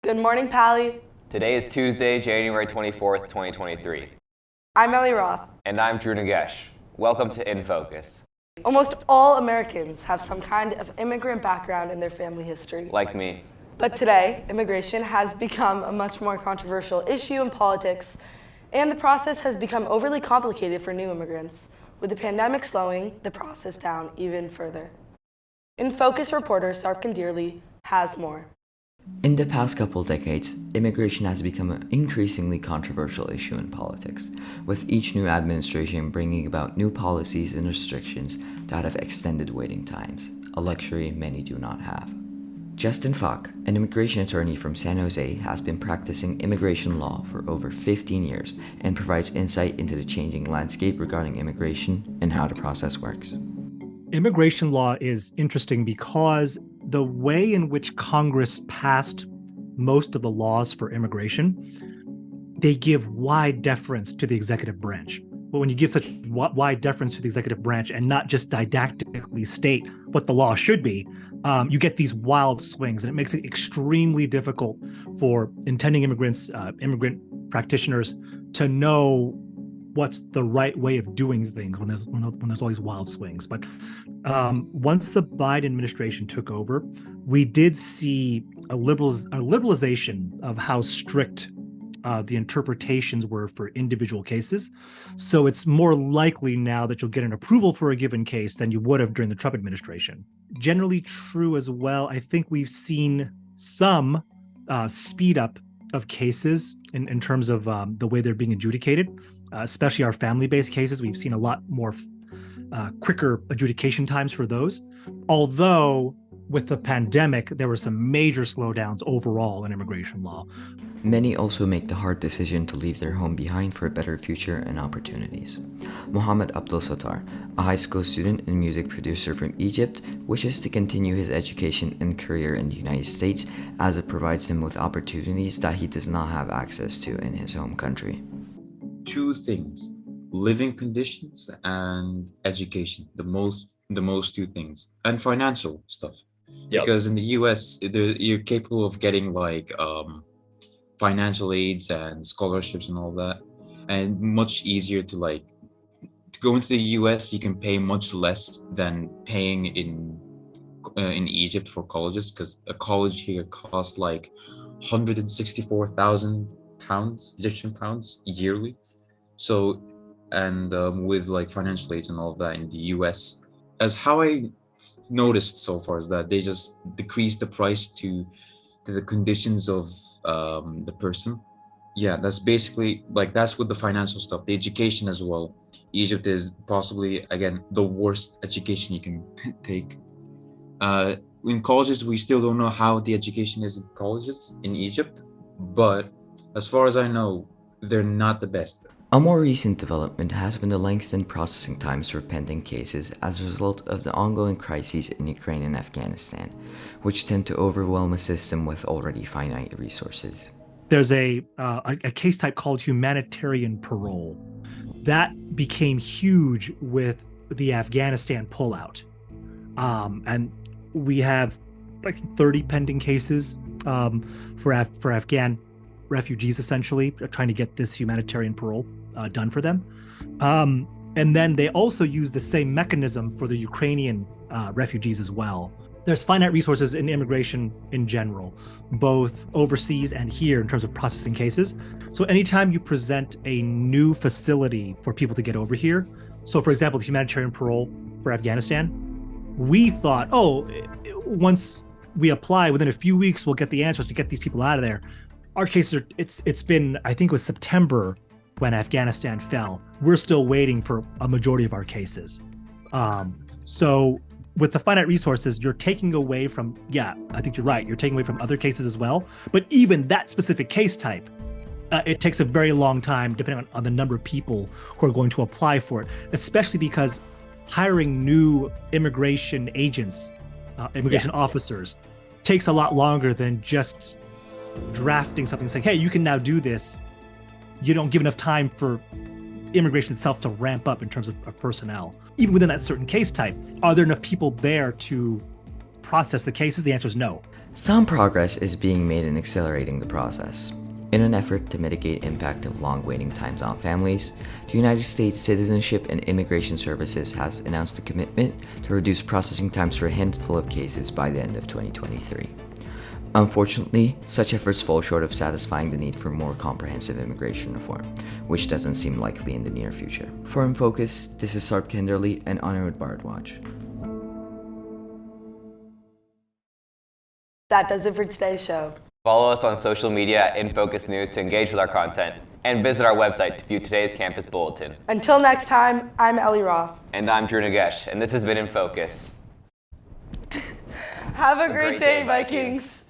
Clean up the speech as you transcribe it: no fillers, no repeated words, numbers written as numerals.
Good morning, Pally. Today is Tuesday, January 24th, 2023. I'm Ellie Roth. And I'm Drew Nagesh. Welcome to InFocus. Almost all Americans have some kind of immigrant background in their family history. Like me. But today, immigration has become a much more controversial issue in politics, and the process has become overly complicated for new immigrants, with the pandemic slowing the process down even further. InFocus reporter Sarp Kendirli has more. In the past couple decades, immigration has become an increasingly controversial issue in politics, with each new administration bringing about new policies and restrictions that have extended waiting times, a luxury many do not have. Justin Falk, an immigration attorney from San Jose, has been practicing immigration law for over 15 years and provides insight into the changing landscape regarding immigration and how the process works. Immigration law is interesting because the way in which Congress passed most of the laws for immigration, they give wide deference to the executive branch. But when you give such wide deference to the executive branch and not just didactically state what the law should be, you get these wild swings, and it makes it extremely difficult for intending immigrants, immigrant practitioners, to know what's the right way of doing things when there's all these wild swings. But once the Biden administration took over, we did see a liberalization of how strict the interpretations were for individual cases. So it's more likely now that you'll get an approval for a given case than you would have during the Trump administration. Generally true as well. I think we've seen some speed up of cases in terms of the way they're being adjudicated. Especially our family-based cases, we've seen a lot more quicker adjudication times for those. Although with the pandemic, there were some major slowdowns overall in immigration law. Many also make the hard decision to leave their home behind for a better future and opportunities. Mohammed Abdul Sattar, a high school student and music producer from Egypt, wishes to continue his education and career in the United States as it provides him with opportunities that he does not have access to in his home country. Two things: living conditions and education. The most two things, and financial stuff. Yep. Because in the US, you're capable of getting financial aids and scholarships and all that, and much easier to go into the US. You can pay much less than paying in Egypt for colleges, because a college here costs like 164,000 pounds, Egyptian pounds, yearly. So, and with financial aids and all of that in the US, as how I noticed so far is that they just decrease the price to the conditions of the person. Yeah, that's basically that's with the financial stuff. The education as well. Egypt is possibly, again, the worst education you can take. In colleges, we still don't know how the education is in colleges in Egypt, but as far as I know, they're not the best. A more recent development has been the lengthened processing times for pending cases as a result of the ongoing crises in Ukraine and Afghanistan, which tend to overwhelm a system with already finite resources. There's a case type called humanitarian parole. That became huge with the Afghanistan pullout. And we have 30 pending cases for Afghan refugees, essentially trying to get this humanitarian parole done for them. And then they also use the same mechanism for the Ukrainian refugees as well. There's finite resources in immigration in general, both overseas and here in terms of processing cases. So anytime you present a new facility for people to get over here, so for example, the humanitarian parole for Afghanistan, we thought, once we apply, within a few weeks, we'll get the answers to get these people out of there. Our cases it's been, I think it was September when Afghanistan fell. We're still waiting for a majority of our cases. So with the finite resources, you're taking away from, I think you're right, you're taking away from other cases as well. But even that specific case type, it takes a very long time, depending on the number of people who are going to apply for it, especially because hiring new immigration agents, immigration officers, takes a lot longer than just drafting something saying, hey, you can now do this. You don't give enough time for immigration itself to ramp up in terms of personnel. Even within that certain case type, are there enough people there to process the cases? The answer is no. Some progress is being made in accelerating the process. In an effort to mitigate impact of long waiting times on families, the United States Citizenship and Immigration Services has announced a commitment to reduce processing times for a handful of cases by the end of 2023. Unfortunately, such efforts fall short of satisfying the need for more comprehensive immigration reform, which doesn't seem likely in the near future. For InFocus, this is Sarp Kendirli and Anirudh Bharadwaj. That does it for today's show. Follow us on social media at InFocus News to engage with our content, and visit our website to view today's campus bulletin. Until next time, I'm Ellie Roth. And I'm Drew Nagesh, and this has been InFocus. Have a great day, Vikings.